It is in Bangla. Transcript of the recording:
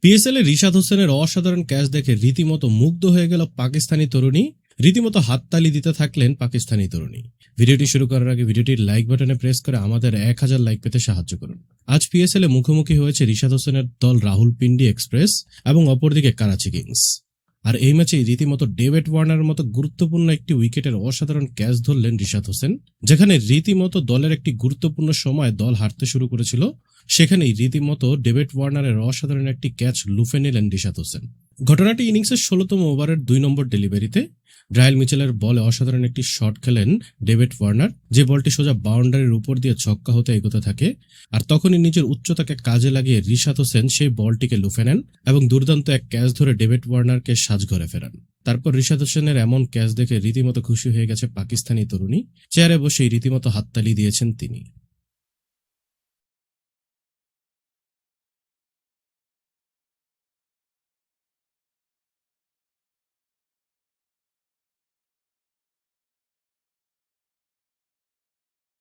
পিএসএল এ রিশাদ হোসেনের অসাধারণ ক্যাচ দেখে রীতিমতো মুগ্ধ হয়ে গেল পাকিস্তানি তরুণী। রীতিমতো হাততালি দিতে থাকলেন পাকিস্তানি তরুণী। ভিডিওটি শুরু করার আগে ভিডিওটির লাইক বাটনে প্রেস করে আমাদের 1000 লাইক পেতে সাহায্য করুন। আজ পিএসএল এ মুখোমুখি হয়েছে রিশাদ হোসেনের দল রাহুলপিন্ডি এক্সপ্রেস এবং অপরদিকে করাচি কিংস। আর এই ম্যাচেই রীতিমতো ডেভিড ওয়ার্নারের মতো গুরুত্বপূর্ণ একটি উইকেটের অসাধারণ ক্যাচ ধরলেন রিশাদ হোসেন, যেখানে রীতিমতো দলের একটি গুরুত্বপূর্ণ সময় দল হারতে শুরু করেছিল। সেখানেই রীতিমতো ডেভিড ওয়ার্নারের অসাধারণ একটি ক্যাচ লুফে নিলেন রিশাদ হোসেন। ঘটনাটি ইনিংসের 16তম ওভারের 2 নম্বর ডেলিভারিতে রায়াল মিচেলের বলে অসাধারণ একটি শট খেলেন ডেভিড ওয়ার্নার, যে বলটি সোজা বাউন্ডারির উপর দিয়ে ছক্কা হতে এগোতে থাকে। আর তখনই নিজের উচ্চতাকে কাজে লাগিয়ে রিশাদ হোসেন সেই বলটিকে লুফে নেন এবং দুর্দান্ত এক ক্যাচ ধরে ডেভিড ওয়ার্নারকে সাজঘরে ফেরান। তারপর রিশাদ হোসেনের এমন ক্যাচ দেখে রীতিমতো খুশি হয়ে গেছে পাকিস্তানি তরুণী। চেয়ারে বসেই রীতিমতো হাততালি দিয়েছেন তিনি।